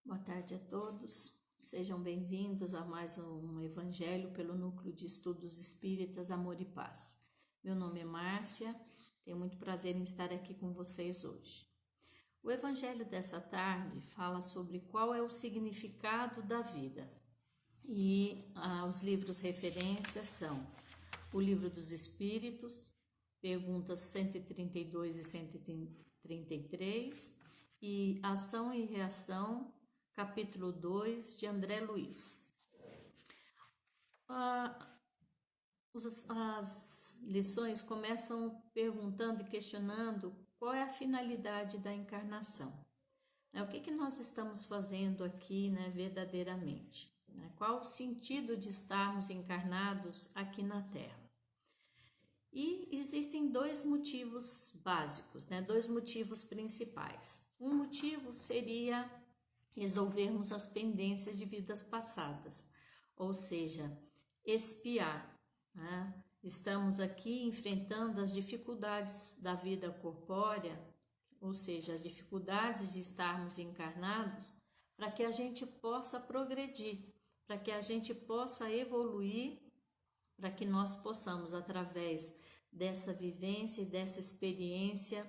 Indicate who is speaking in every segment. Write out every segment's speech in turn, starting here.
Speaker 1: Boa tarde a todos, sejam bem-vindos a mais um Evangelho pelo Núcleo de Estudos Espíritas Amor e Paz. Meu nome é Márcia, tenho muito prazer em estar aqui com vocês hoje. O Evangelho dessa tarde fala sobre qual é o significado da vida e os livros referências são o Livro dos Espíritos, perguntas 132 e 133 e Ação e Reação, capítulo 2, de André Luiz. As lições começam perguntando e questionando qual é a finalidade da encarnação. O que nós estamos fazendo aqui, verdadeiramente? Qual o sentido de estarmos encarnados aqui na Terra? E existem dois motivos básicos, dois motivos principais. Um motivo seria resolvermos as pendências de vidas passadas, ou seja, expiar. Estamos aqui enfrentando as dificuldades da vida corpórea, ou seja, as dificuldades de estarmos encarnados, para que a gente possa progredir, para que a gente possa evoluir, para que nós possamos, através dessa vivência e dessa experiência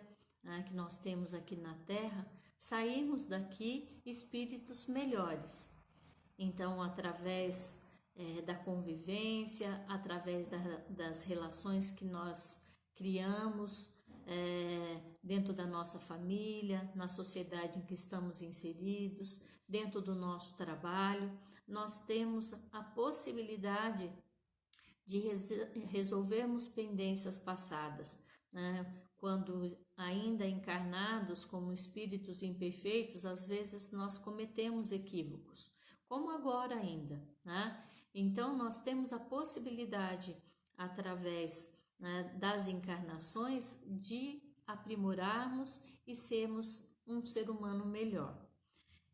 Speaker 1: que nós temos aqui na Terra, sairmos daqui espíritos melhores. Então, através da convivência, através das relações que nós criamos dentro da nossa família, na sociedade em que estamos inseridos, dentro do nosso trabalho, nós temos a possibilidade de resolvermos pendências passadas, Quando ainda encarnados como espíritos imperfeitos, às vezes nós cometemos equívocos, como agora ainda, Então nós temos a possibilidade, através das encarnações, de aprimorarmos e sermos um ser humano melhor.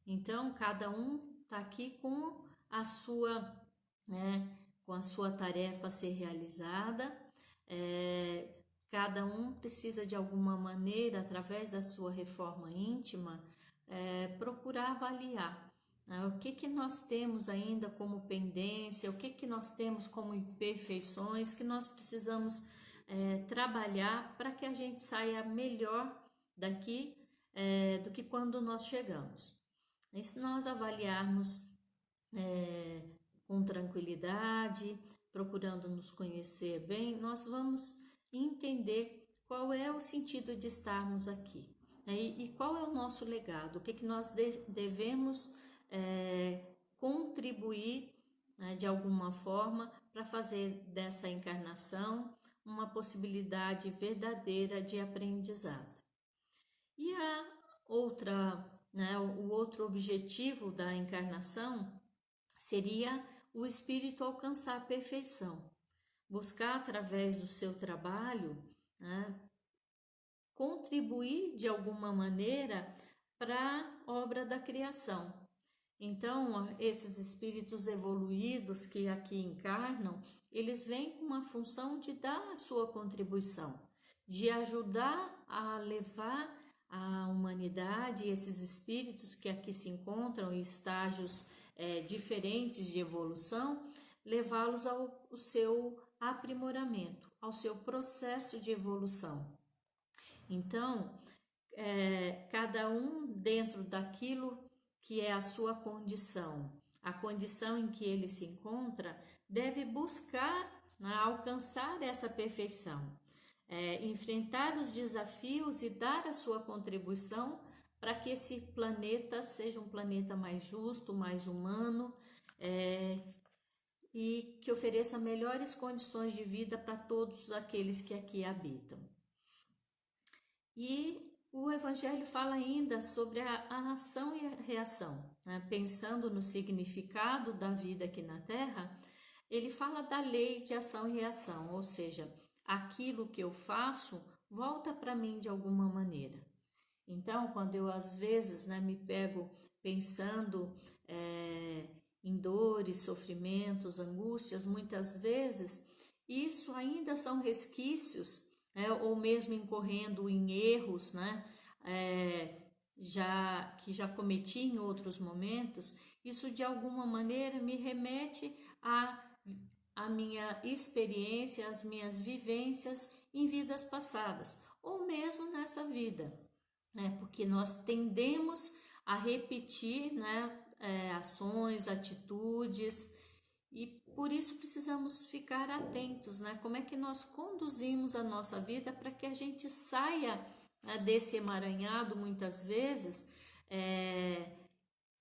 Speaker 1: Então cada um está aqui com a sua tarefa a ser realizada, cada um precisa de alguma maneira, através da sua reforma íntima, procurar avaliar o que nós temos ainda como pendência, o que nós temos como imperfeições que nós precisamos trabalhar para que a gente saia melhor daqui do que quando nós chegamos. E se nós avaliarmos com tranquilidade, procurando nos conhecer bem, nós vamos entender qual é o sentido de estarmos aqui, e qual é o nosso legado, o que nós devemos contribuir de alguma forma para fazer dessa encarnação uma possibilidade verdadeira de aprendizado. E o outro objetivo da encarnação seria o espírito alcançar a perfeição, buscar através do seu trabalho contribuir de alguma maneira para a obra da criação. Então, esses espíritos evoluídos que aqui encarnam, eles vêm com uma função de dar a sua contribuição, de ajudar a levar a humanidade, esses espíritos que aqui se encontram em estágios diferentes de evolução, levá-los ao seu aprimoramento, ao seu processo de evolução. Então, cada um dentro daquilo que é a sua condição, a condição em que ele se encontra, deve buscar alcançar essa perfeição, enfrentar os desafios e dar a sua contribuição para que esse planeta seja um planeta mais justo, mais humano, e que ofereça melhores condições de vida para todos aqueles que aqui habitam. E o Evangelho fala ainda sobre a ação e a reação, Pensando no significado da vida aqui na Terra, ele fala da lei de ação e reação, ou seja, aquilo que eu faço volta para mim de alguma maneira. Então, quando eu às vezes me pego pensando em dores, sofrimentos, angústias, muitas vezes isso ainda são resquícios, ou mesmo incorrendo em erros, que já cometi em outros momentos, isso de alguma maneira me remete a minha experiência, as minhas vivências em vidas passadas, ou mesmo nesta vida, né? Porque nós tendemos a repetir, né, ações, atitudes, e por isso precisamos ficar atentos, né? Como é que nós conduzimos a nossa vida para que a gente saia, né, desse emaranhado, muitas vezes,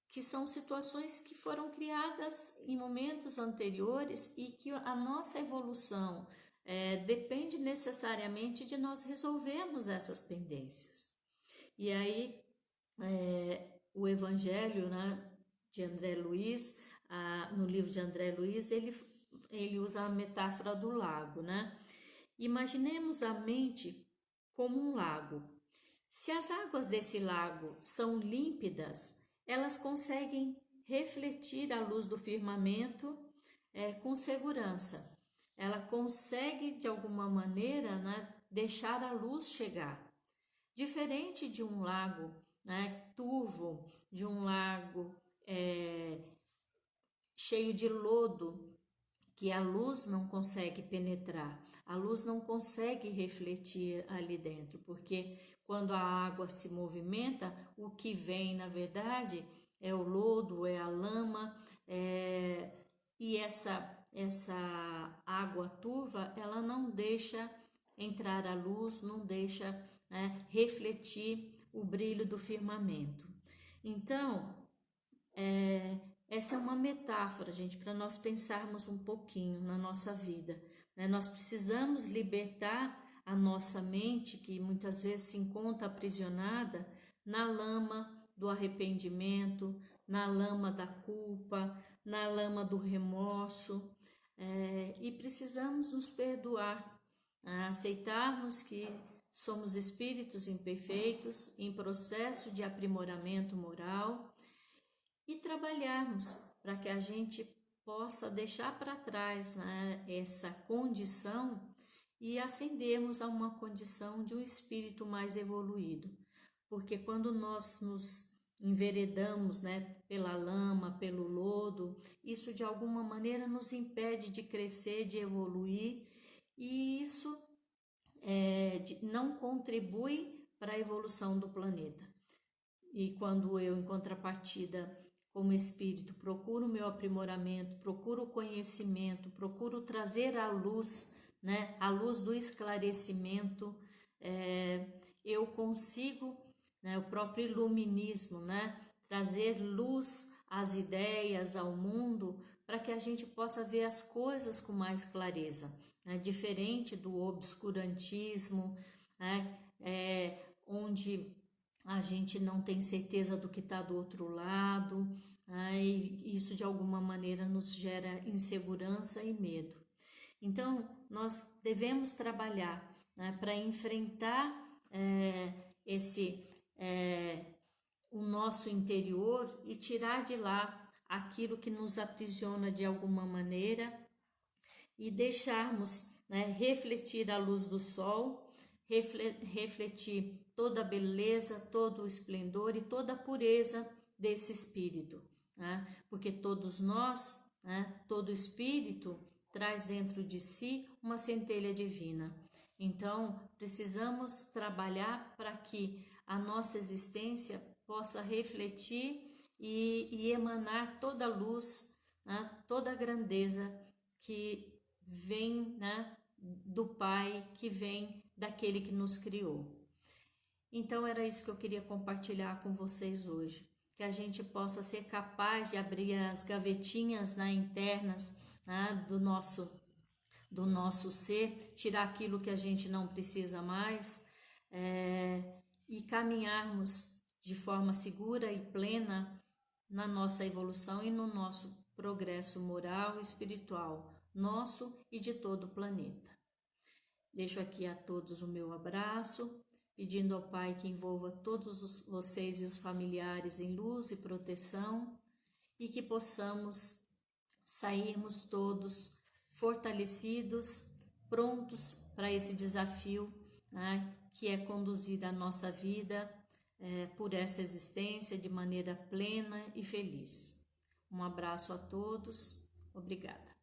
Speaker 1: que são situações que foram criadas em momentos anteriores e que a nossa evolução depende necessariamente de nós resolvermos essas pendências. E aí, o Evangelho, né, de André Luiz, no livro de André Luiz, ele usa a metáfora do lago, né? Imaginemos a mente como um lago. Se as águas desse lago são límpidas, elas conseguem refletir a luz do firmamento com segurança. Ela consegue, de alguma maneira, né, deixar a luz chegar. Diferente de um lago, né, turvo, de um lago cheio de lodo, que a luz não consegue penetrar, a luz não consegue refletir ali dentro, porque quando a água se movimenta, o que vem, na verdade, é o lodo, é a lama, e essa água turva, ela não deixa entrar a luz, não deixa, né, refletir o brilho do firmamento. Então, essa é uma metáfora, gente, para nós pensarmos um pouquinho na nossa vida, né? Nós precisamos libertar a nossa mente, que muitas vezes se encontra aprisionada na lama do arrependimento, na lama da culpa, na lama do remorso, e precisamos nos perdoar, aceitarmos que somos espíritos imperfeitos em processo de aprimoramento moral, e trabalharmos para que a gente possa deixar para trás, né, essa condição e ascendermos a uma condição de um espírito mais evoluído. Porque quando nós nos enveredamos, né, pela lama, pelo lodo, isso de alguma maneira nos impede de crescer, de evoluir, e isso não contribui para a evolução do planeta. E quando eu, em contrapartida, como espírito, procuro o meu aprimoramento, procuro o conhecimento, procuro trazer a luz, né, a luz do esclarecimento, eu consigo, né, o próprio iluminismo, né, trazer luz às ideias, ao mundo, para que a gente possa ver as coisas com mais clareza, né, diferente do obscurantismo, né, onde a gente não tem certeza do que está do outro lado, e isso de alguma maneira nos gera insegurança e medo. Então, nós devemos trabalhar, né, para enfrentar o nosso interior e tirar de lá aquilo que nos aprisiona de alguma maneira e deixarmos, né, refletir a luz do sol, refletir toda a beleza, todo o esplendor e toda a pureza desse espírito, né? Porque todos nós, né, todo espírito traz dentro de si uma centelha divina. Então, precisamos trabalhar para que a nossa existência possa refletir e emanar toda a luz, né, toda a grandeza que vem, né, do Pai, que vem daquele que nos criou. Então era isso que eu queria compartilhar com vocês hoje, que a gente possa ser capaz de abrir as gavetinhas, né, internas, né, do nosso ser, tirar aquilo que a gente não precisa mais, e caminharmos de forma segura e plena na nossa evolução e no nosso progresso moral e espiritual, nosso e de todo o planeta. Deixo aqui a todos o meu abraço, pedindo ao Pai que envolva todos vocês e os familiares em luz e proteção, e que possamos sairmos todos fortalecidos, prontos para esse desafio, né, que é conduzir a nossa vida por essa existência de maneira plena e feliz. Um abraço a todos, obrigada.